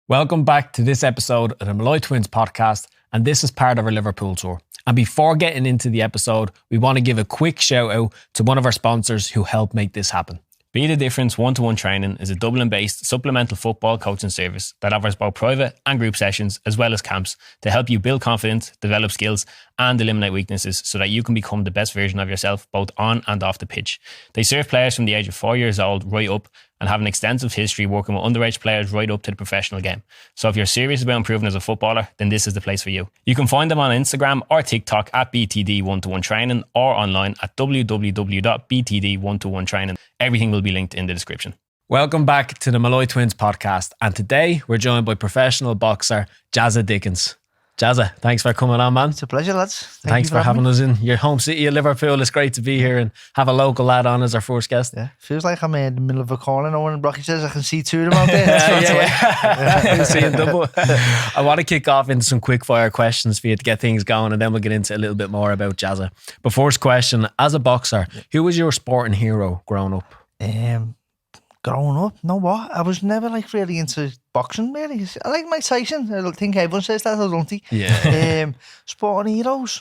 Welcome back to this episode of the Malloy Twins podcast, and this is part of our Liverpool tour. And before getting into the episode, we want to give a quick shout out to one of our sponsors who helped make this happen. BTD121 1-to-1 Training is a Dublin-based supplemental football coaching service that offers both private and group sessions as well as camps to help you build confidence, develop skills and eliminate weaknesses so that you can become the best version of yourself both on and off the pitch. They serve players from the age of 4 years old right up and have an extensive history working with underage players right up to the professional game. So if you're serious about improving as a footballer, then this is the place for you. You can find them on Instagram or TikTok at BTD121 Training or online at www.btd121 Training. Everything will be linked in the description. Welcome back to the Malloy Twins podcast. And today we're joined by professional boxer Jazza Dickens. Jazza, thanks for coming on, man. It's a pleasure, lads. Thanks for having us in your home city of Liverpool. It's great to be here and have a local lad on as our first guest. Yeah, feels like I'm in the middle of a corner now when Rocky says I can see two of them out there. Seeing double. I want to kick off into some quick fire questions for you to get things going, and then we'll get into a little bit more about Jazza. But first question, as a boxer, who was your sporting hero growing up? Growing up, know what? I was never like really into boxing, really. I like Mike Tyson. I think everyone says that, don't they? Yeah. Sporting heroes,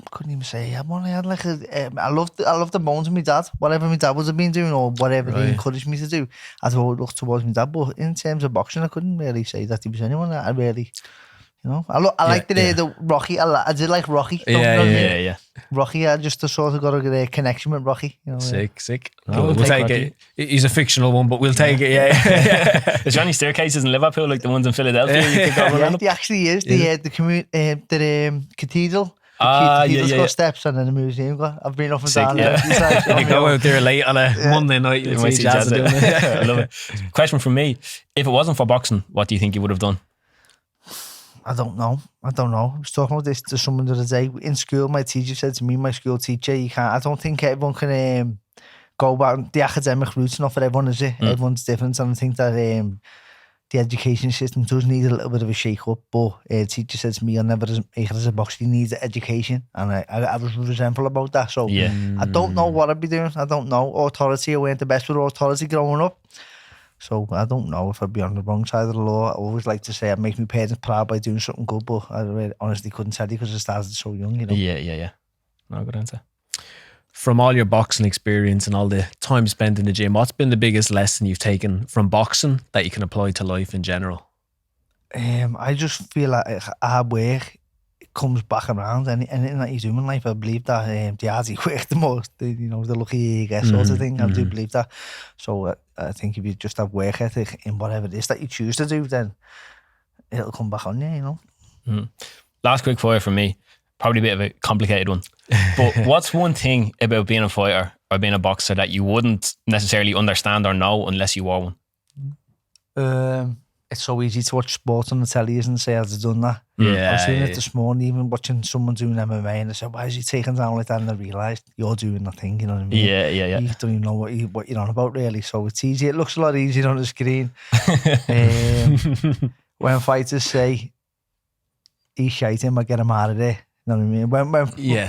couldn't even say I had one. I had like I loved the bones of my dad. Whatever my dad would have been doing or whatever he encouraged me to do, I'd always look towards my dad. But in terms of boxing, I couldn't really say that there was anyone that I really... You know, I liked the Rocky. I did like Rocky. Yeah. Rocky, I just sort of got a connection with Rocky. You know, sick. We'll take it. He's a fictional one, but we'll take it. Yeah. Is there any staircases in Liverpool like the ones in Philadelphia? You could go around there actually is. The cathedral. Cathedral's got steps and then the museum got. I've been up and down there. You go out there late on a Monday night, you might see Jazza doing it. I love it. Question from me: if it wasn't for boxing, what do you think you would have done? I don't know. I was talking about this to someone the other day. In school, my teacher said to me, my school teacher, I don't think everyone can go back. The academic route's not for everyone, is it? Everyone's different. And I think that the education system does need a little bit of a shake-up. But the teacher said to me, I'll never make it as a boxer. You need education. And I was resentful about that. So I don't know what I'd be doing. I don't know. Authority, I weren't the best with authority growing up. So I don't know if I'd be on the wrong side of the law. I always like to say I'd make my parents proud by doing something good, but I really honestly couldn't tell you because I started so young, you know. Yeah. No, good answer. From all your boxing experience and all the time spent in the gym, what's been the biggest lesson you've taken from boxing that you can apply to life in general? I just feel like hard work comes back around. Anything that you do in life, I believe that the harder you work, the more, the luckier you get, sort of thing. I do believe that. So I think if you just have work ethic in whatever it is that you choose to do, then it'll come back on you, you know. Last quick fire from me, probably a bit of a complicated one. But what's one thing about being a fighter or being a boxer that you wouldn't necessarily understand or know unless you wore one? It's so easy to watch sports on the telly and say, has he done that? Yeah. I was doing it this morning, even watching someone doing MMA, and I said, why is he taking down like that? And I realised you're doing that thing, you know what I mean? Yeah. You don't even know what you're on about, really. So it's easy. It looks a lot easier on the screen. When fighters say, he's shite him, I get him out of there. You know what I mean? When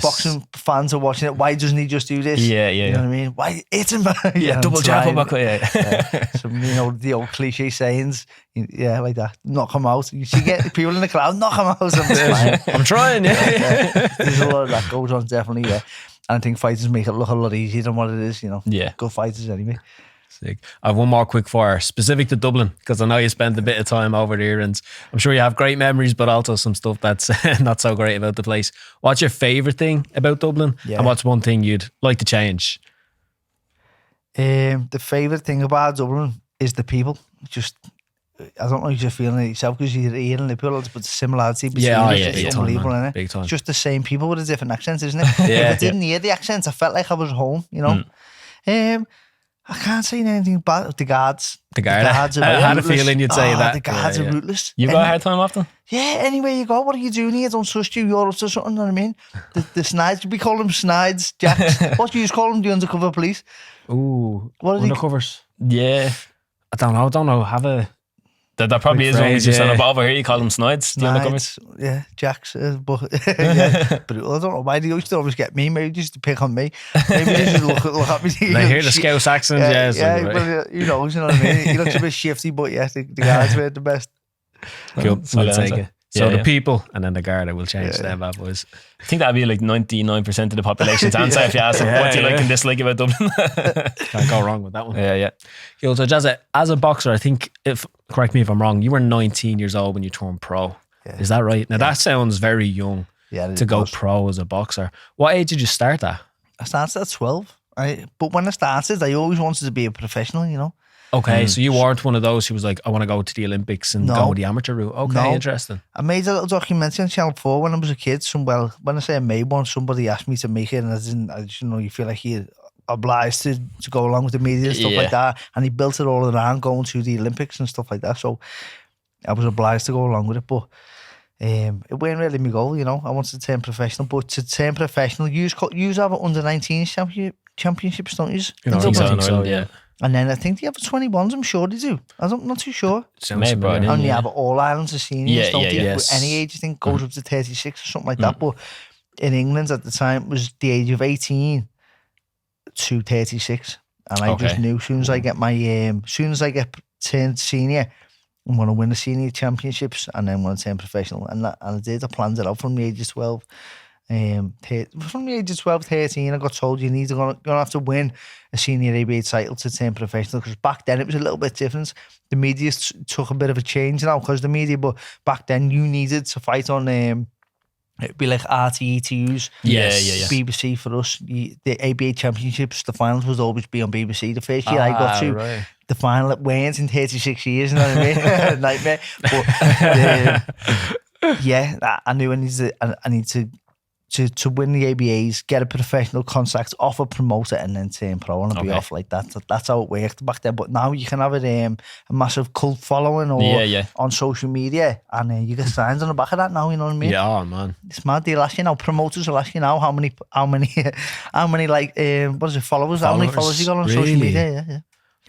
boxing fans are watching it, why doesn't he just do this? Yeah. You know what I mean? Why hit him? Double jab up. So, the old cliche sayings, like that. Knock him out. You see, get people in the crowd, knock him out. I'm trying, There's a lot of that goes on, definitely, And I think fighters make it look a lot easier than what it is, you know. Yeah. Good fighters anyway. Sick. I have one more quick fire, specific to Dublin, because I know you spent a bit of time over there and I'm sure you have great memories, but also some stuff that's not so great about the place. What's your favourite thing about Dublin? And what's one thing you'd like to change? The favourite thing about Dublin is the people. Just, I don't know if you're feeling it yourself because you're here in Liverpool, but the similarity between it's unbelievable, isn't it? Big time. It's just the same people with a different accent, isn't it? If I didn't hear the accent, I felt like I was home, you know. I can't say anything bad. The guards. I had a feeling you'd say that. The guards are ruthless. You got a hard time often? Yeah, anywhere you go, what are you doing here? Don't trust you, you're up to something, you know what I mean? The Snides, we call them Snides, Jacks. What do you call them, the undercover police? Ooh, what are undercovers? Yeah. I don't know, That probably is one just on over here. You call them Snides. Yeah, Jacks. But I don't know why they used to always get me. Maybe just to pick on me. Maybe they just look at me. They hear the Scouse accent. But you know what I mean. He looks a bit shifty, but the guys were the best. Cool. Solid We'll take answer. it. So Yeah, the people and then the Garda will change Yeah. them bad boys. I think that'd be like 99% of the population's answer if you ask them what do you like and dislike about Dublin. Can't go wrong with that one. Yeah. Cool. So Jazza, as a boxer, I think, if correct me if I'm wrong, you were 19 years old when you turned pro. Yeah. Is that right? Now that sounds very young Yeah, to go pro as a boxer. What age did you start that? I started at 12. But when I started, I always wanted to be a professional, you know. Okay, so you weren't one of those who was like, I want to go to the Olympics and No. go the amateur route. Okay, No. interesting. I made a little documentary on Channel 4 when I was a kid. When I say I made one, somebody asked me to make it, and I just, you feel like you're obliged to go along with the media and stuff like that. And he built it all around going to the Olympics and stuff like that. So I was obliged to go along with it. But it wasn't really my goal, you know. I wanted to turn professional. But to turn professional, you have an under-19 championships, don't you? You know, I think so, so, yeah. And then I think they have 21s, I'm sure they do. I'm not too sure. Sounds Maybe, familiar. but I And you Yeah. have all islands of seniors, don't they? Yes. With any age, I think, goes up to 36 or something like that. But in England at the time, it was the age of 18 to 36. And I just knew as soon as I get turned senior, I'm going to win the senior championships and then I'm going to turn professional. And I did. I planned it out from the age of 12. From the age of 12, 13, I got told you're going to have to win a senior ABA title to turn professional, because back then it was a little bit different. The media took a bit of a change now because the media, but back then you needed to fight on it'd be like RTE to use. Yes. BBC for us. The ABA championships, the finals would always be on BBC. The first year I got to right. the final, it weren't in 36 years, you know what I mean? Nightmare. But yeah, I knew I need to win the ABAs, get a professional contract off a promoter, and then turn pro and be off like that. That's how it worked back then. But now you can have it a massive cult following or on social media, and you get signs on the back of that now. You know what I mean? Yeah, oh, man. It's mad. They'll ask you now. Promoters will ask you now how many like what is it? Followers? How many followers you got on social media? Yeah.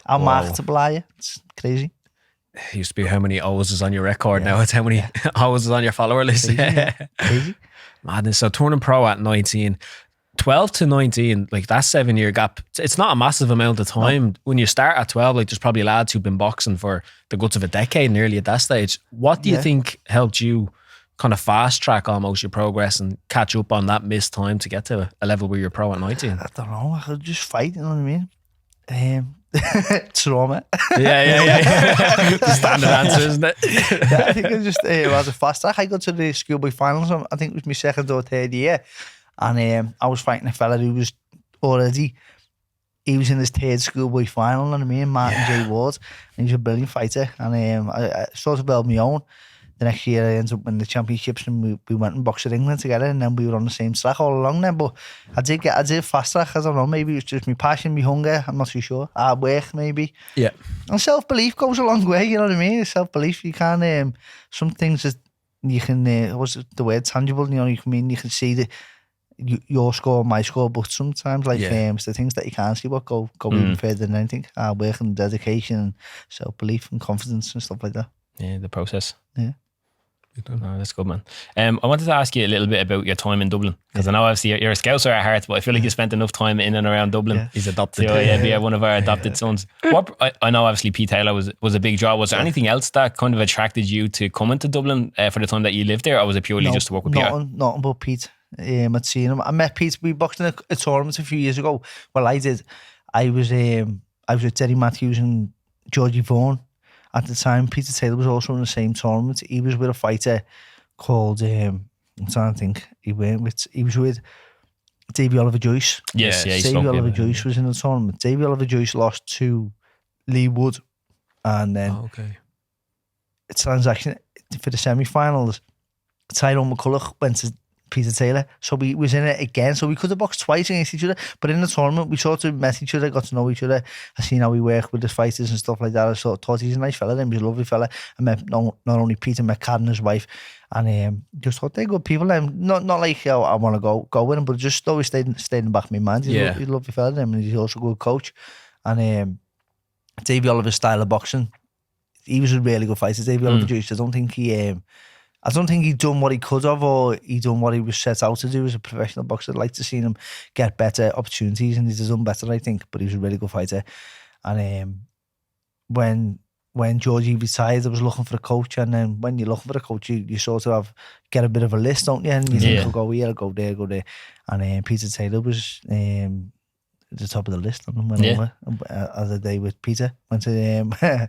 How marketable are you? It's crazy. It used to be how many O's is on your record. Now it's how many O's is on your follower list. Crazy. Madness. So turning pro at 19, 12 to 19, like that 7-year gap, it's not a massive amount of time. No. When you start at 12, like there's probably lads who've been boxing for the guts of a decade nearly at that stage. What do you think helped you kind of fast track almost your progress and catch up on that missed time to get to a level where you're pro at 19? I don't know. I could just fight, you know what I mean? Trauma. Yeah. The standard answer, isn't it? Yeah, I think it just was a fast track. I got to the schoolboy finals. I think it was my second or third year, and I was fighting a fella who was already. He was in his third schoolboy final, you know what I mean? Martin J. Ward, and he's a brilliant fighter. And I sort of built my own. The next year I ended up winning the championships, and we went and boxed in England together, and then we were on the same track all along then. But I did fast track. I don't know, maybe it was just my passion, my hunger, I'm not too sure. Hard work maybe. Yeah. And self-belief goes a long way, you know what I mean? Self-belief, you can some things that you can what's the word, tangible, you know, you can see your score, my score, but sometimes it's the things that you can't see what go even further than anything. Hard work and dedication and self-belief and confidence and stuff like that. Yeah, the process. Yeah. No, that's good, man. I wanted to ask you a little bit about your time in Dublin, because I know obviously you're a Scouser at heart, but I feel like you spent enough time in and around Dublin. Yeah. He's adopted. So yeah, one of our adopted sons. What I know, obviously Pete Taylor was a big draw. Was there anything else that kind of attracted you to coming to Dublin for the time that you lived there, or was it purely just to work with Peter? Nothing but Pete. I'd seen him. I met Pete. We boxed in a tournament a few years ago. Well, I did. I was with Derry Matthews and Georgie Vaughan. At the time, Peter Taylor was also in the same tournament. He was with a fighter called, I'm trying to think, he was with Davey Oliver Joyce. Yes, yeah. Davey Oliver Joyce was in the tournament. Davey Oliver Joyce lost to Lee Wood, and then a transaction for the semi-finals. Tyrone McCulloch went to Peter Taylor, so we was in it again, so we could have boxed twice against each other, but in the tournament we sort of met each other, got to know each other. I seen how we work with the fighters and stuff like that. I thought he's a nice fella, then he was a lovely fella. I met not only Peter, met Kat and his wife, and just thought they're good people. Not like I want to go with him, but just always stayed in the back of my mind. He's a lovely fella, and he's also a good coach. And Davey Oliver's style of boxing, he was a really good fighter. Davey Oliver Joyce, I don't think he'd done what he could have, or he done what he was set out to do as a professional boxer. I'd like to see him get better opportunities, and he's done better, I think. But he was a really good fighter. And when when Georgie retired, I was looking for a coach, and then when you're looking for a coach, you sort of get a bit of a list, don't you? And you think, I'll go here, I'll go there. And Peter Taylor was at the top of the list, and went over other day with Peter. Went to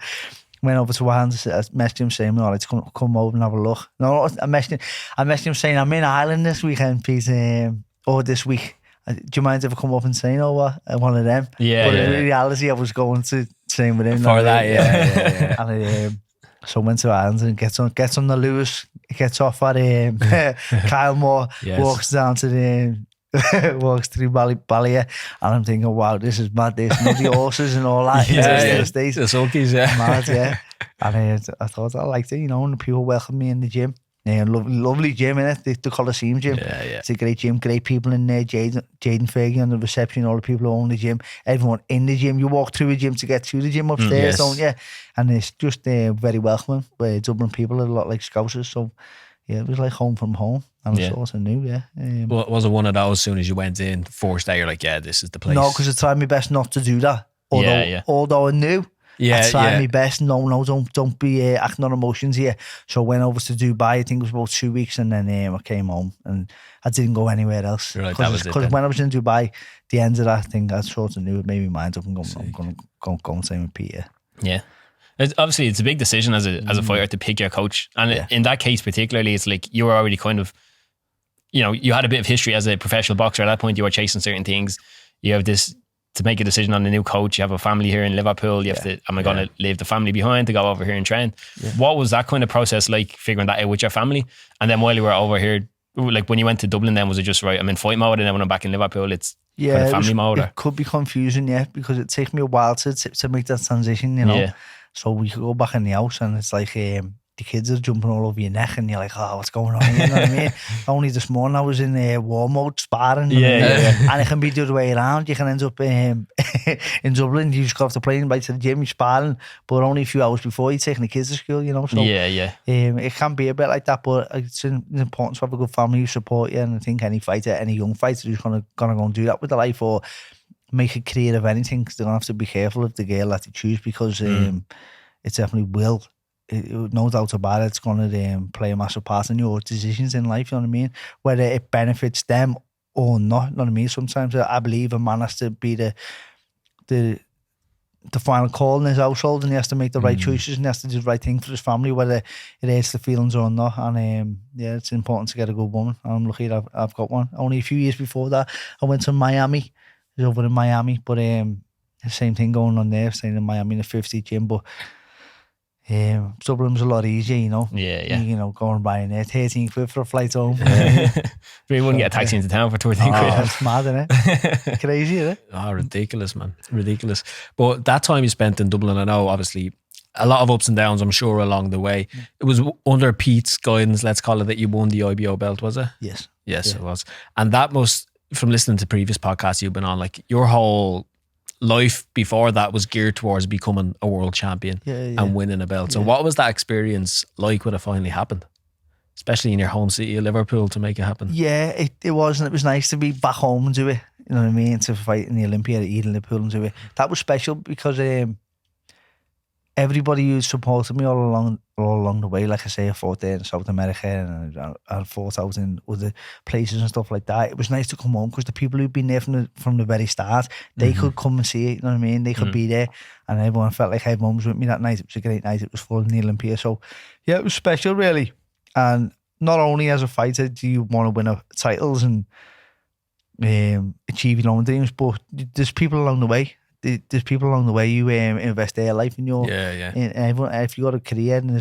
went over to Wales. I messaged him saying, "All right, come over and have a look." No, I messaged him saying, "I'm in Ireland this weekend, Peter, or this week. Do you mind if I come up and say what? One of them?" But in reality, I was going to train with him for that. Yeah. And so I went to Ireland and gets on the Lewis, gets off at Kyle Moore, walks down to the walks through Ballia, and I'm thinking, wow, this is mad. There's the horses and all that. The sulkies, mad, And I thought I liked it, and the people welcomed me in the gym. Lovely gym, innit? The Coliseum gym. It's a great gym, great people in there. Jaden Fergie on the reception, all the people who own the gym, everyone in the gym. You walk through a gym to get to the gym upstairs, don't you? And it's just very welcoming. Dublin people are a lot like Scousers, so it was like home from home. And it's also new, Well, was it one of those, as soon as you went in, first day, you're like, this is the place? No, because I tried my best not to do that. Although I knew. I tried my best. No, don't be acting on emotions here. So I went over to Dubai. I think it was about 2 weeks, and then I came home, and I didn't go anywhere else. Right, that was it. Because when I was in Dubai, the end of that thing, I sort of knew it made me mind up. I'm going to go and say with Peter. Yeah. Obviously, it's a big decision as a fighter to pick your coach, and in that case particularly, it's like you were already kind of, you had a bit of history as a professional boxer. At that point, you were chasing certain things. You have this to make a decision on a new coach. You have a family here in Liverpool. You have to, am I going to leave the family behind to go over here and train? What was that kind of process like, figuring that out with your family? And then while you were over here, like when you went to Dublin, then was it just right, I'm in fight mode, and then when I'm back in Liverpool, it's kind of family mode? It could be confusing, because it takes me a while to make that transition, So we could go back in the house, and it's like the kids are jumping all over your neck, and you're like, oh, what's going on? You know what I mean? Only this morning I was in war mode sparring. And it can be the other way around. You can end up in Dublin, you just go off the plane, right to the gym, you're sparring, but only a few hours before you're taking the kids to school, So it can be a bit like that, but it's important to have a good family who support you. And I think any fighter, any young fighter who's gonna go and do that with their life, or make a career of anything, they're gonna have to be careful of the girl that they choose, because it definitely will. No doubt about it, it's going to play a massive part in your decisions in life, you know what I mean? Whether it benefits them or not, you know what I mean? Sometimes I believe a man has to be the final call in his household, and he has to make the right choices, and he has to do the right thing for his family, whether it hurts the feelings or not. And it's important to get a good woman. I'm lucky that I've got one. Only a few years before that, I went to Miami. I was over in Miami, but the same thing going on there, staying in Miami in the 50 gym, but Dublin was a lot easier, going by there, 13 quid for a flight home. But you wouldn't get a taxi into town for 2 or 3 quid. It's mad, isn't it? Crazy, isn't it? Oh, ridiculous, man. Ridiculous. But that time you spent in Dublin, I know, obviously, a lot of ups and downs, I'm sure, along the way. It was under Pete's guidance, let's call it, that you won the IBO belt, was it? Yes. It was. And that must, from listening to previous podcasts you've been on, like your whole life before that was geared towards becoming a world champion and winning a belt. So what was that experience like when it finally happened? Especially in your home city of Liverpool, to make it happen. Yeah, it was, and it was nice to be back home and do it. You know what I mean? To fight in the Olympia at Liverpool and do it. That was special because everybody who supported me all along the way, like I say, I fought there in South America, and I fought out in other places and stuff like that. It was nice to come home because the people who'd been there from the very start, they could come and see it, you know what I mean? They could be there, and everyone felt like everyone was with me that night. It was a great night. It was full in the Olympia. So yeah, it was special, really. And not only as a fighter do you want to win titles and achieve your own dreams, but there's people along the way. There's people along the way who invest their life in your. In everyone, if you got a career, and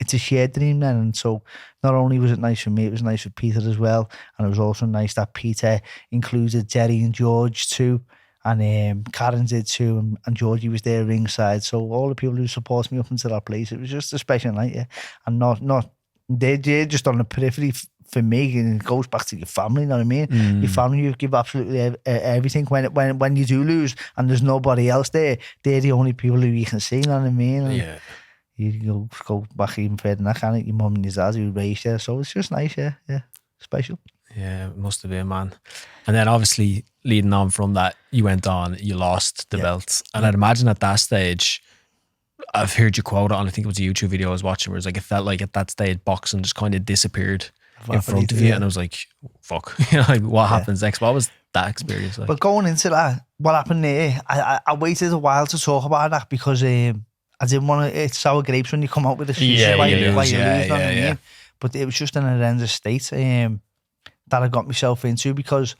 it's a shared dream then. And so not only was it nice for me, it was nice for Peter as well, and it was also nice that Peter included Jerry and George too, and Karen did too, and Georgie was there ringside. So all the people who supported me up into that place, it was just a special night, and not they're just on the periphery. For me, and it goes back to your family, you know what I mean? Your family, you give absolutely everything. When you do lose and there's nobody else there, they're the only people who you can see, you know what I mean? And you go back even further than that, can't it? Your mum and your dad who raised you, so it's just nice, yeah, special. Yeah, it must have been, man. And then obviously leading on from that, you went on, you lost the belts, and I'd imagine at that stage, I've heard you quote it on, I think it was a YouTube video I was watching, where it's like, it felt like at that stage boxing just kind of disappered in front of you, and I was like, fuck, like, what happens next? What was that experience like? But going into that, what happened there, I waited a while to talk about that because I didn't want to, it's sour grapes when you come out with a shit why you lose, know what I mean? But it was just in a horrendous state that I got myself into, because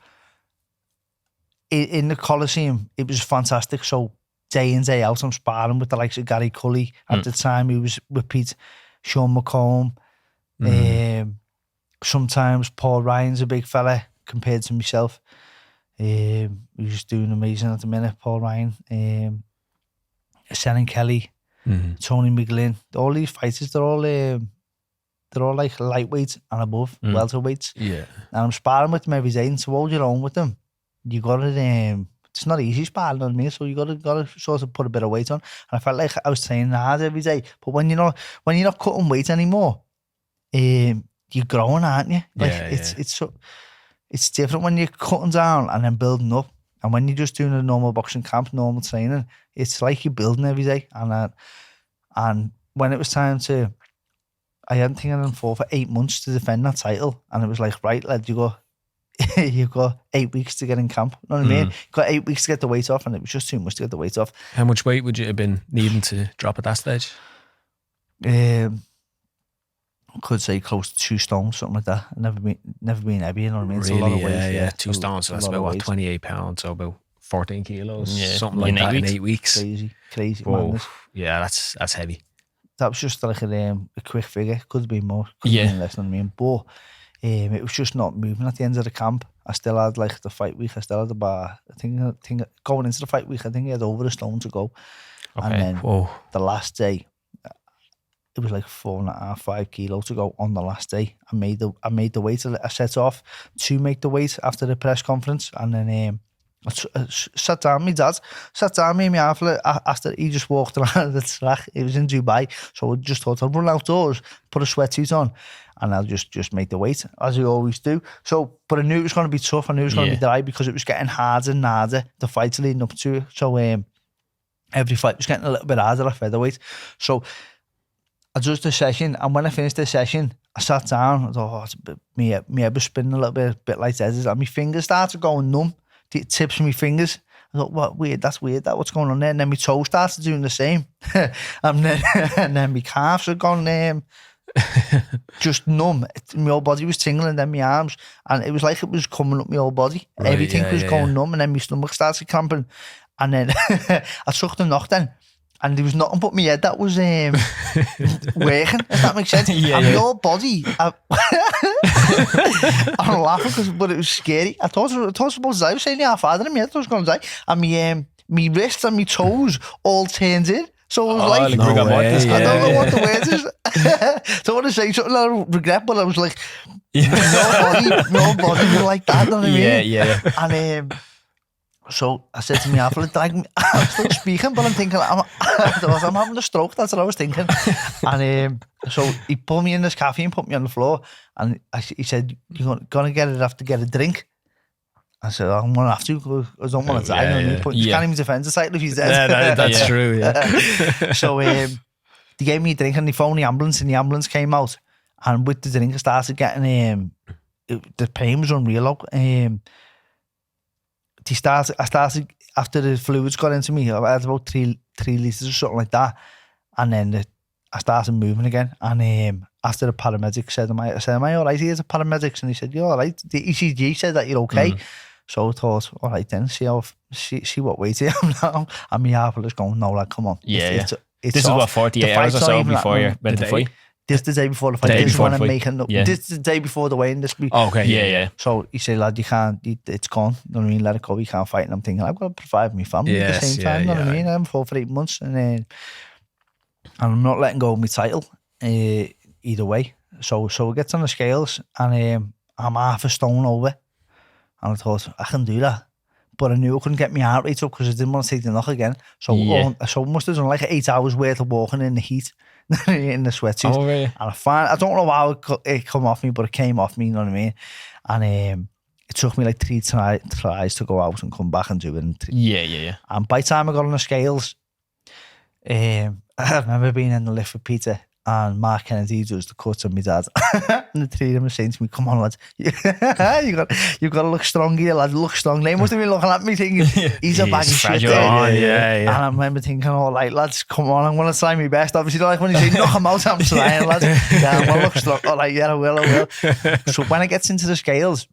in the Coliseum, it was fantastic. So day in, day out, I'm sparring with the likes of Gary Cully. At the time, he was with Pete, Sean McComb. Sometimes Paul Ryan's a big fella compared to myself. He's doing amazing at the minute, Paul Ryan. Senan Kelly, Tony McGlynn. All these fighters, they're all like lightweights and above, welterweights. Yeah. And I'm sparring with them every day, and to hold your own with them, you got to, it's not easy sparring on me, so you got to sort of put a bit of weight on. And I felt like I was training hard every day. But when you're not cutting weight anymore, you're growing, aren't you? Like it's different when you're cutting down and then building up. And when you're just doing a normal boxing camp, normal training, it's like you're building every day. And when it was time to, I hadn't think I'd fought for 8 months to defend that title, and it was like, right, lad, you've got 8 weeks to get in camp. You know what I mean? You've got 8 weeks to get the weight off, and it was just too much to get the weight off. How much weight would you have been needing to drop at that stage? I could say close to 2 stones, something like that. Never been heavy, you know what I mean? It's really, a lot of weight. Yeah. 2 stones, so that's about, what, 28 pounds, so about 14 kilos, something like that in 8 weeks. Crazy Whoa. madness. Yeah, that's heavy. That was just like a quick figure. Could have been more, could have been less, you know what I mean? But it was just not moving at the end of the camp. I still had, like, the fight week, I still had about, I think going into the fight week, I think I had over a stone to go. Okay. And then the last day, it was like 4.5-5 kilos to go on the last day. I made the weight. I set off to make the weight after the press conference, and then I sat down. My dad sat down me and my uncle after he just walked around the track. It was in Dubai, so I just thought I'd run outdoors, put a sweatsuit on, and I'll just make the weight as I always do. So, but I knew it was going to be tough. I knew it was going to be dry because it was getting harder and harder. The fights leading up to it. So every fight was getting a little bit harder at featherweight. So I just the session, and when I finished the session, I sat down. I thought, my head was spinning a little bit like that, and my fingers started going numb. The tips of my fingers. I thought, what weird? That's weird. What's going on there? And then my toes started doing the same, and then my calves had gone just numb. My whole body was tingling. Then my arms, and it was like it was coming up my whole body. Right, everything was going numb, and then my stomach started cramping. And then I took the knock then. And there was nothing but my head that was working, if that makes sense. And my whole body, I'm laughing but it was scary. I thought I was supposed to die. I was saying, farther than me, I thought I was going to die. And my wrists and my toes all turned in. So it was like, no way, I don't know what the word is. Don't want to say something I regret, but I was like, no body was like that, you know what I mean? Yeah. And so I said to me, I'm still speaking, but I'm thinking, I'm having a stroke. That's what I was thinking. And so he pulled me in this cafe and put me on the floor. And he said, you're going to have to get a drink. I said, I'm going to have to, because I don't want to die. You can't even defend the title if he's dead. Yeah, that's true, yeah. So they gave me a drink and they phoned the ambulance, and the ambulance came out. And with the drink, I started getting, the pain was unreal. I started after the fluids got into me. I had about 3 litres or something like that, and then I started moving again. And after the paramedic said, "Am I all right?" Here's the paramedics, and he said, "You're all right." The ECG said that you're okay. So I thought, all right then, see what weight I am now. And my heart was going, no, lad, come on. It's this is what 48 hours or so before you went to fight. This is the day before the fight. This is when I'm making up. This is the day before the weigh-in. So he said, lad, you can't, it's gone. You know what I mean? Let it go. You can't fight. And I'm thinking, I've got to provide my family at the same time. You know what I mean? I'm fought for 8 months, and I'm not letting go of my title either way. So it gets on the scales, and I'm half a stone over. And I thought, I can do that. But I knew I couldn't get my heart rate up because I didn't want to take the knock again. So I must have done like 8 hours worth of walking in the heat. In the sweatsuit. Oh, really? And I don't know how it come off me, but it came off me, you know what I mean? And it took me like 3 tries to go out and come back and do it. Yeah. And by the time I got on the scales, I remember being in the lift with Peter and Mark Kennedy does the cuts on my dad. And the three of them are saying to me, come on, lads, you've got to look strong here, lads, look strong. They must have been looking at me thinking, he's a bag of shit there. And I remember thinking, oh, like, lads, come on, I'm going to try my best. Obviously, like when you say, knock him out, I'm trying, lads. Yeah, I'm going to look strong. Oh, like, yeah, I will. So when it gets into the scales,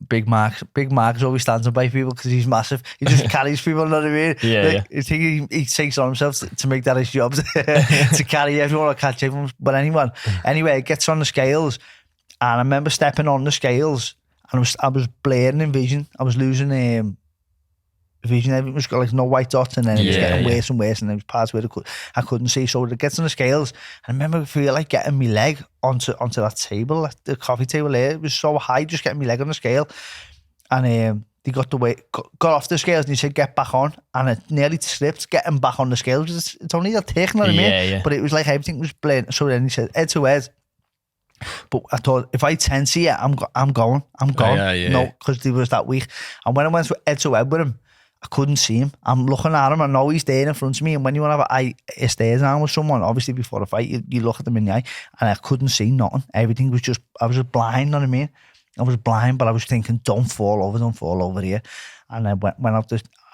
Big Mark's always standing by people because he's massive. He just carries people, you know what I mean? I think he takes on himself to make that his job to carry everyone or catch everyone. But anyway, it gets on the scales, and I remember stepping on the scales, and I was blaring in vision. I was losing vision. Everything was got like no white dots, and then it was getting worse and worse, and there was parts where I couldn't see. So it gets on the scales, and I remember I feel like getting my leg onto that table, the coffee table there. It was so high, just getting my leg on the scale, and they got off the scales, and he said get back on, and it nearly slipped getting back on the scales. It's only that thick, you know what I mean? But it was like everything was blurring. So then he said head to head. But I thought, if I tense here, I'm going. No, because he was that weak. And when I went head to head with him, I couldn't see him. I'm looking at him. I know he's there in front of me. And when you want to have a stares down with someone, obviously before a fight, you look at them in the eye, and I couldn't see nothing. Everything was I was just blind, you know what I mean? I was blind, but I was thinking, don't fall over here. And I went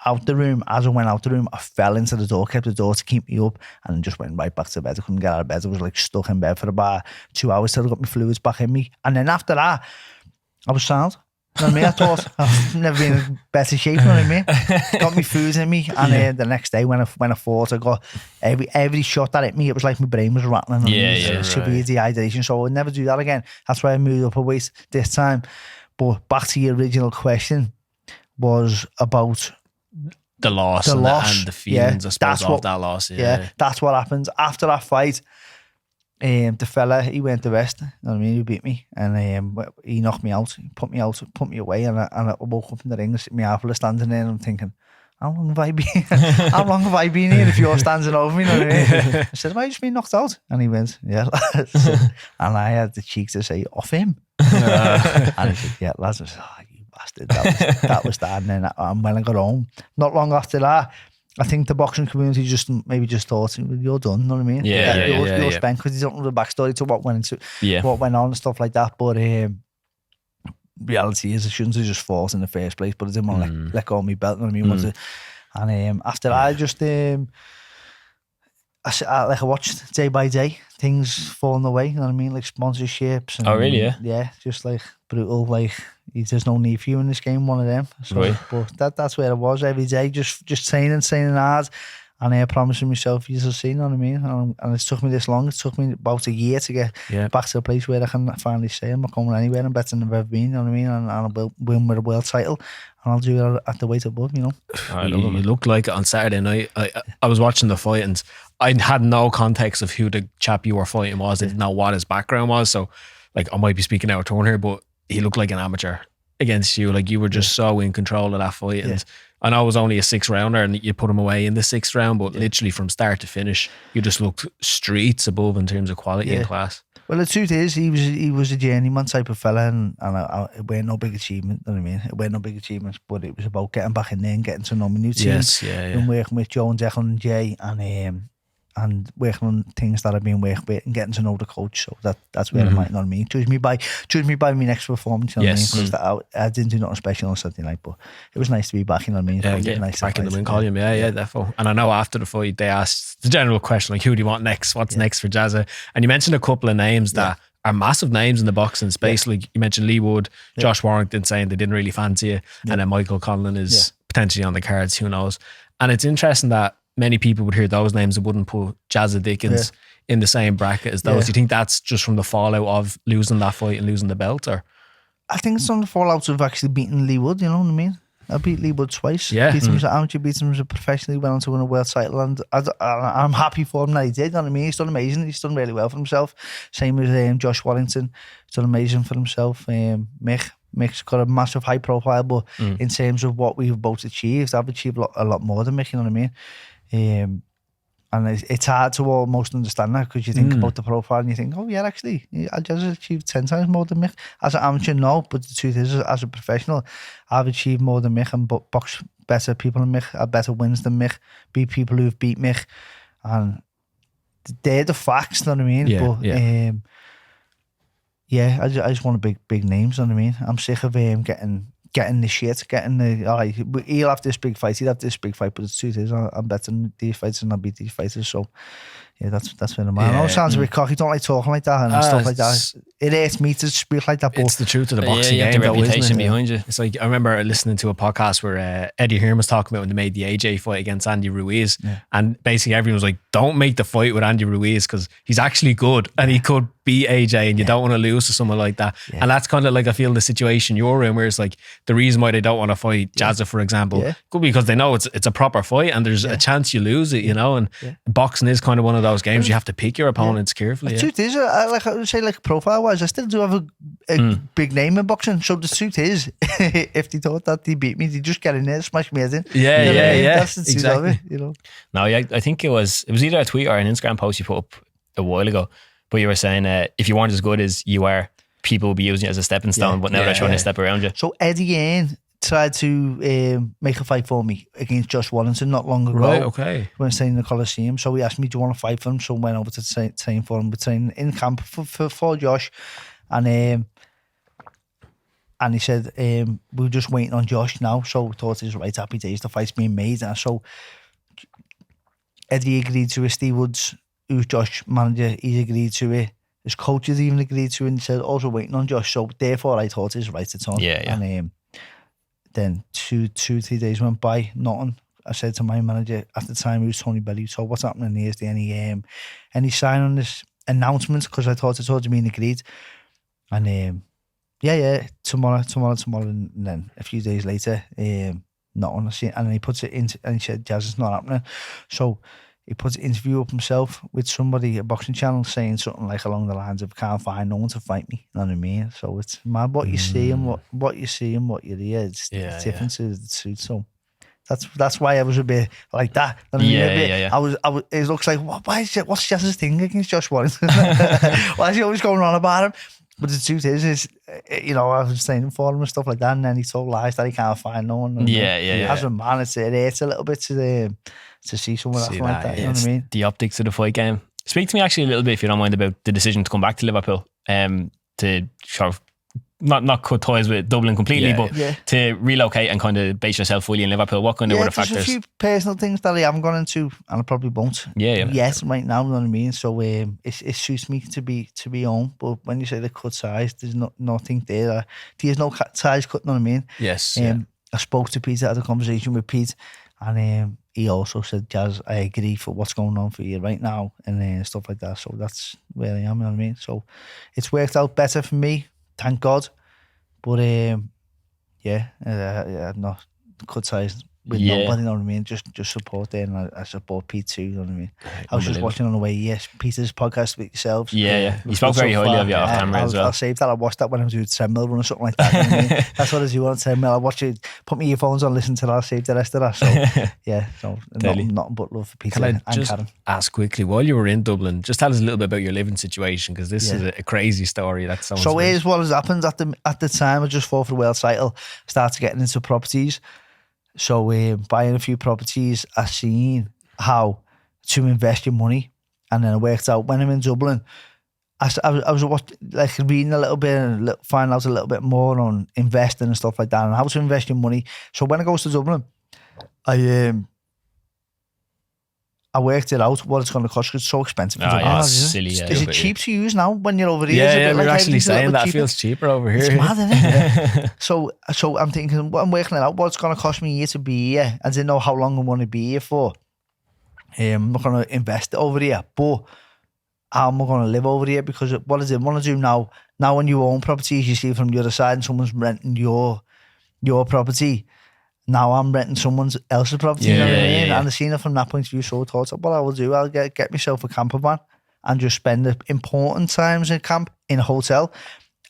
out the room. As I went out the room, I fell into the door, kept the door to keep me up, and then just went right back to bed. I couldn't get out of bed. I was like stuck in bed for about 2 hours till I got my fluids back in me. And then after that, I was sound. You know what I mean? I thought I've never been in better shape, you know what I mean? Got me food in me, and the next day when I fought, I got every shot that hit me, it was like my brain was rattling. Severe dehydration, so I would never do that again. That's why I moved up a weight this time. But back to your original question, was about the loss and the feelings, I suppose, of that loss. Yeah, that's what happens after that fight. The fella, he went the rest. You know what I mean? He beat me, and he knocked me out. He put me away, and I woke up in the ring. My half standing there, and I'm thinking, how long have I been? How long have I been here? If you're standing over me, you know what I mean? I said, have I just been knocked out? And he went, yeah. And I had the cheek to say, off him. And he said, yeah, lads. I was, oh, you bastard. That was that. And then when I got home, not long after that, I think the boxing community just thought, you're done, you know what I mean? You're spent, because you don't know the backstory to what went on and stuff like that. But reality is, I shouldn't have just fought in the first place, but I didn't want to let go of my belt, you know what I mean? And after that, I just I watched day by day things falling away, you know what I mean? Like sponsorships. And, oh, really? Yeah, just like brutal, like there's no need for you in this game, one of them. So, right. But that's where I was every day, just training hard, and promising myself, you'll see, you know what I mean? And it's took me this long. It took me about a year to get back to a place where I can finally say I'm not going anywhere. I'm better than I've ever been, you know what I mean? And I'll win with a world title, and I'll do it at the weight above, you know? You looked like it on Saturday night. I was watching the fight, and I had no context of who the chap you were fighting was. I didn't know what his background was. So, like, I might be speaking out of turn here, but he looked like an amateur against you. Like, you were just so in control of that fight. And I know it was only a 6th rounder, and you put him away in the 6th round, but literally from start to finish, you just looked streets above in terms of quality and class. Well, the truth is, he was a journeyman type of fella, and it weren't no big achievement, you know what I mean? It weren't no big achievements, but it was about getting back in there and getting to know my new team. And working with Joe and Declan and Jay, and working on things that I've been working with, and getting to know the coach. So that's where I might, you know what I mean? Judge me by my next performance, you know what I mean? Because I didn't do nothing special on Saturday night, but it was nice to be back, you know what I mean? Nice back in the win column, definitely. And I know after the fight, they asked the general question, like, who do you want next? What's next for Jazza? And you mentioned a couple of names that are massive names in the boxing space. Like, you mentioned Lee Wood, Josh Warrington saying they didn't really fancy you, and then Michael Conlon is potentially on the cards, who knows? And it's interesting that many people would hear those names and wouldn't put Jazza Dickens in the same bracket as those. Do you think that's just from the fallout of losing that fight and losing the belt? Or I think it's on the fallout of actually beating Lee Wood, you know what I mean? I beat Lee Wood twice. Beat him as an amateur, beat him as a professional. He went on to win a world title, and I'm happy for him that he did, you know what I mean? He's done amazing. He's done really well for himself. Same as Josh Warrington. He's done amazing for himself. Mick's got a massive high profile, but in terms of what we've both achieved, I've achieved a lot more than Mick, you know what I mean? And it's hard to almost understand that because you think about the profile and you think, oh yeah, actually, I just achieved 10 times more than Mick. As an amateur, no, but the truth is, as a professional, I've achieved more than Mick and boxed better people than Mick, had better wins than Mick, beat people who've beat Mick. And they're the facts, you know what I mean? Yeah, I just want big names, you know what I mean? I'm sick of getting the shit, he'll have this big fight, but the truth is, I'm better than these fighters and I beat these fighters, so yeah, that's where I'm at. I know it sounds a bit cocky, don't like talking like that and stuff like that. It hurts me to speak like that, but it's the truth of the boxing you have game, the reputation isn't it? behind you. It's like, I remember listening to a podcast where Eddie Hearn was talking about when they made the AJ fight against Andy Ruiz, and basically everyone was like, don't make the fight with Andy Ruiz because he's actually good and he could beat AJ and you don't want to lose to someone like that. And that's kind of like, I feel the situation you're in, where it's like the reason why they don't want to fight Jazza, for example, could be because they know it's a proper fight and there's a chance you lose it, you know, and boxing is kind of one of those games you have to pick your opponents carefully. The truth is, like I would say, like profile wise, I still do have a big name in boxing. So the truth is, if they thought that they beat me, they just get in there, smash me head in. That's the truth of it, you know. No, I think it was either a tweet or an Instagram post you put up a while ago, but you were saying if you weren't as good as you are, people will be using it as a stepping stone, but now they're trying to step around you. So Eddie Hearn tried to make a fight for me against Josh Wallington not long ago. Right, okay. When I was training in the Coliseum. So he asked me, do you want to fight for him? So I went over to train for him. We're training in camp for Josh. And he said, we're just waiting on Josh now. So we thought it was right, happy days, the fight's being made. And so Eddie agreed to it. Steve Woods, who's Josh's manager, he's agreed to it. His coaches even agreed to it. And he said, also waiting on Josh. So therefore I thought it was right, it's on. And then 2-3 days went by, nothing. I said to my manager at the time, who was Tony Bellew, so what's happening here? Is there any sign on this announcement? Because I thought it had been agreed. And tomorrow. And then a few days later, nothing. And he puts it in, and he said, Jazz, it's not happening. So he puts an interview up himself with somebody, a boxing channel, saying something like along the lines of, can't find no one to fight me. You know what I mean? So it's mad what you see and what you see and what you hear. It's different to the truth. So that's why I was a bit like that. You know what I mean? I was. It looks like, what's Jazz's thing against Josh Wallington? Why is he always going on about him? But the truth is, you know, I was training for him and stuff like that, and then he told lies that he can't find no one. As a man, it hurts a little bit to see someone acting like that. You know what I mean? The optics of the fight game. Speak to me actually a little bit, if you don't mind, about the decision to come back to Liverpool, to sort of not cut ties with Dublin completely, but to relocate and kind of base yourself fully in Liverpool. What kind of were the factors? There's a few personal things that I haven't gone into, and I probably won't. Yes, right now, you know what I mean? So it suits me to be home, but when you say the cut ties, there's nothing there. There's no ties cut, you know what I mean? Yes. I spoke to Peter, had a conversation with Pete, and he also said, Jazz, I agree for what's going on for you right now, and stuff like that. So that's where I am, you know what I mean? So it's worked out better for me, thank God. But no cut ties with nobody, you know what I mean? Just support there, and I support Pete too, you know what I mean? I was just watching on the way, Peter's podcast with yourselves. He spoke very highly of you off camera as well. I'll save that. I watched that when I was doing treadmill run or something like that. You know what I mean? That's what I do on treadmill. I watch it, put my earphones on, listen to that, I'll save the rest of that. So nothing but love for Peter and Karen. Ask quickly, while you were in Dublin, just tell us a little bit about your living situation, because this is a crazy story. So here's what has happened at the time. I just fought for the world title, started getting into properties. So buying a few properties, I seen how to invest your money, and then it worked out. When I'm in Dublin, I was like reading a little bit and finding out a little bit more on investing and stuff like that, and how to invest your money. So when I goes to Dublin, I worked it out what it's going to cost, because it's so expensive. It's silly. Is it cheap to use now when you're over here? Yeah, we're actually saying that feels cheaper over here. It's mad, isn't it? So I'm thinking, I'm working it out, what it's going to cost me here to be here. I didn't know how long I want to be here for. I'm not going to invest it over here, but how am I going to live over here? Because what I want to do now when you own properties, you see from the other side, and someone's renting your property. Now I'm renting someone else's property, you know what I mean? And I seen it from that point of view, so I thought, what I will do, I'll get myself a camper van and just spend the important times in camp in a hotel,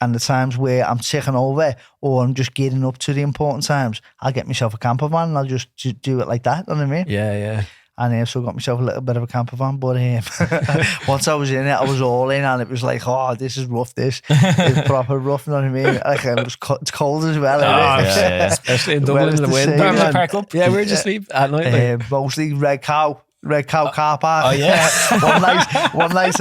and the times where I'm taking over or I'm just getting up to the important times, I'll get myself a camper van and I'll just do it like that, you know what I mean? Yeah. And so I got myself a little bit of a camper van. But once I was in it, I was all in, and it was like, oh, this is rough. This is proper rough. You know what I mean? Like it's cold as well. Especially in Dublin in the wind. Where did you park up? Yeah, where'd you sleep at night? Mostly Red Cow car park. Oh yeah. One night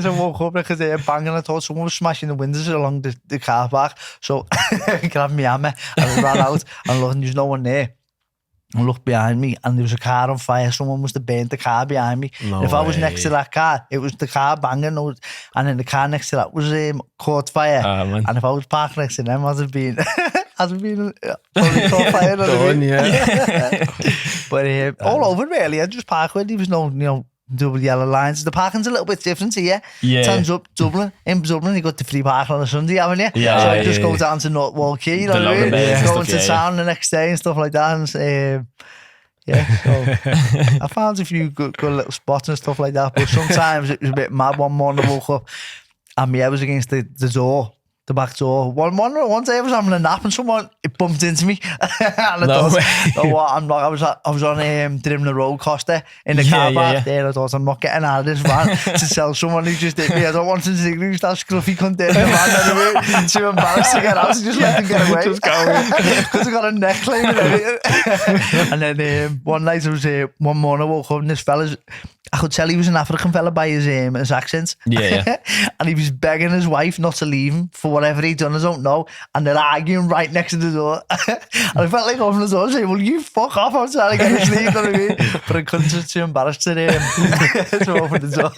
I woke up because they were banging. I thought someone was smashing the windows along the car park. So I grabbed my hammer and ran out and looked, and there's no one there. I looked behind me and there was a car on fire. Someone must have burnt the car behind me. If I was next to that car, it was the car banging, and then the car next to that was caught fire. And if I was parked next to them, I'd have been probably caught fire. Done, yeah. But all over really, I just park where there was no double yellow lines. The parking's a little bit different here. Yeah. Turns up Dublin. In Dublin, you got the free parking on a Sunday, haven't you? Yeah. So I just go down to North Wall Quay, you know what I mean? Go into town the next day and stuff like that. And, so I found a few good little spots and stuff like that. But sometimes it was a bit mad. One morning I woke up and my head was against the door. The back door. One day I was having a nap and someone bumped into me. And I thought, I was on Drimna Road Costa in the car park there. And I thought, I'm not getting out of this van to tell someone who just hit me. I don't want to see that scruffy cunt in the van anyway. Too embarrassed to get out, so just let him get away. Just go because I got a neck claim and everything. And then one night I was one morning I woke up and this fella's, I could tell he was an African fella by his accent. Yeah. And he was begging his wife not to leave him for whatever he'd done, I don't know. And they're arguing right next to the door. And I felt like opening the door and saying, well, you fuck off, I'm trying to get to sleep, you know what I mean? But I couldn't, just too embarrassed to open the door.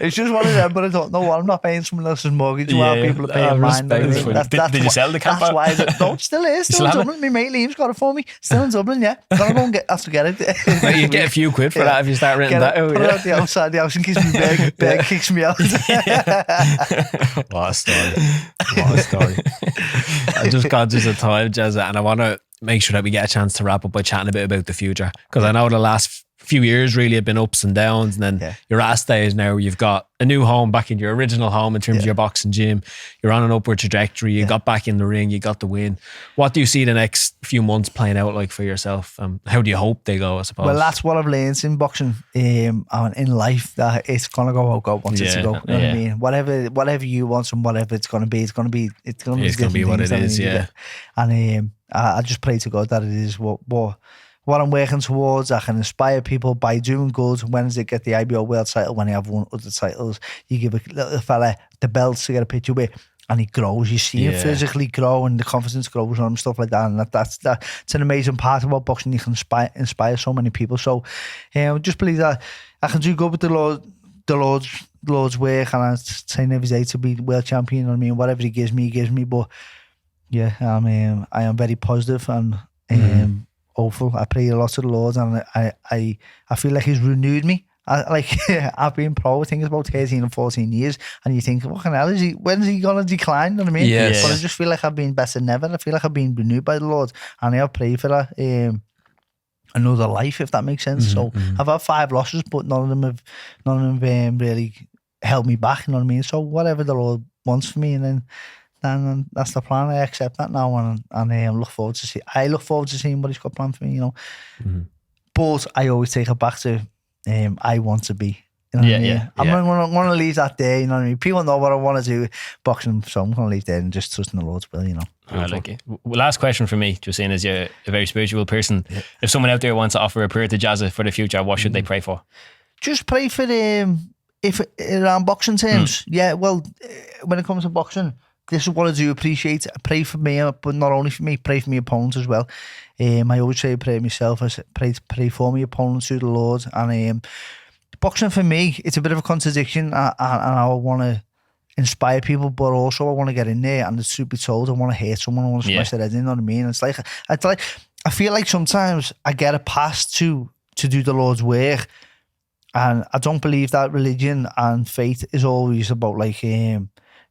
It's just one of them, but I don't know what, I'm not paying someone else's mortgage while people are paying mine. Did you sell the camper? That's why no, it still is. Still in Dublin. My mate Liam's got it for me. Still in Dublin, yeah. Gotta go and have to get it. You get a few quid for that if you start renting that out. Put it out the outside the house in case my bed kicks me out. What a story. I'm just conscious of time, Jazza, and I want to make sure that we get a chance to wrap up by chatting a bit about the future, because I know the last few years really have been ups and downs, and then you're at a stage now where you've got a new home back in your original home in terms of your boxing gym. You're on an upward trajectory. You got back in the ring. You got the win. What do you see the next few months playing out like for yourself? How do you hope they go, I suppose? Well, that's what I've learned in boxing and in life, that it's gonna go how God wants it to go. You know what I mean? Whatever you want and whatever it's gonna be what it is. Yeah. And I just pray to God that it is what I'm working towards. I can inspire people by doing good. When they get the IBO world title, when they have won other titles, you give a little fella the belts to get a picture with, and he grows. You see him physically grow, and the confidence grows on him, stuff like that. And that's an amazing part about boxing. You can inspire so many people. So I just believe that I can do good with the Lord's work, and I train every day to be world champion. You know what I mean? Whatever he gives me. But yeah, I am very positive and hopeful. I pray a lot to the Lord, and I feel like he's renewed me. I've been pro, I think it's about 13 or 14 years, and you think, what the hell is he, when's he gonna decline? You know what I mean? Yes. But I just feel like I've been better than ever. I feel like I've been renewed by the Lord, and I pray for that another life, if that makes sense. So I've had 5 losses, but none of them have really held me back, you know what I mean? So whatever the Lord wants for me, and then that's the plan. I accept that now, and I look forward to seeing what he's got planned for me, you know. But I always take it back to I want to be. You know what I mean? I'm going to leave that there, you know what I mean? People know what I want to do boxing, so I'm going to leave there and just trust in the Lord's will, you know. I like it. Last question for me, just saying, as you're a very spiritual person, if someone out there wants to offer a prayer to Jazza for the future, what should they pray for? Just pray for if around boxing terms. Yeah, well, when it comes to boxing, this is what I do appreciate. Pray for me, but not only for me, pray for my opponents as well. I always say pray myself. I pray for my opponents to the Lord. And boxing for me, it's a bit of a contradiction. And I want to inspire people, but also I want to get in there and to be told I want to hurt someone, I want to smash their head in, you know what I mean? It's like I feel like sometimes I get a pass to do the Lord's work, and I don't believe that religion and faith is always about like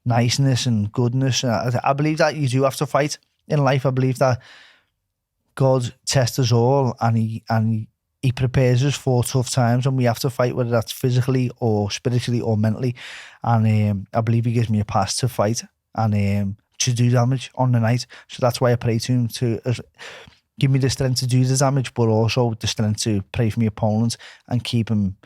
niceness and goodness. I believe that you do have to fight in life. I believe that God tests us all, and he prepares us for tough times, and we have to fight, whether that's physically or spiritually or mentally. And I believe he gives me a pass to fight and to do damage on the night. So that's why I pray to him to give me the strength to do the damage, but also the strength to pray for my opponent and keep him.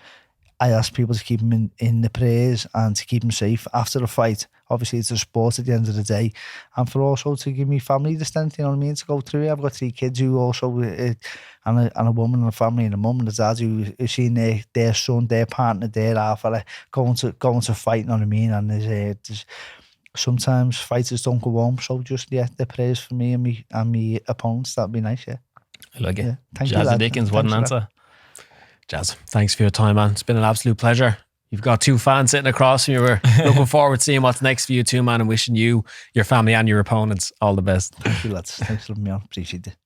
I ask people to keep him in the prayers and to keep him safe after the fight. Obviously, it's a sport at the end of the day. And for also to give me family the strength, you know what I mean, to go through it. I've got 3 kids who also, and a woman and a family and a mum and a dad who have seen their son, their partner, their half going to fight, you know what I mean? And there's sometimes fighters don't go home. So just, the prayers for me and me opponents, that'd be nice, yeah. I like it. Yeah. Thank Jazza you, Dickens, what an Thanks for answer. Jazz, thanks for your time, man. It's been an absolute pleasure. You've got 2 fans sitting across from you. We're looking forward to seeing what's next for you too, man, and wishing you, your family and your opponents all the best. Thank you, lads. Thanks for having me on. Appreciate it.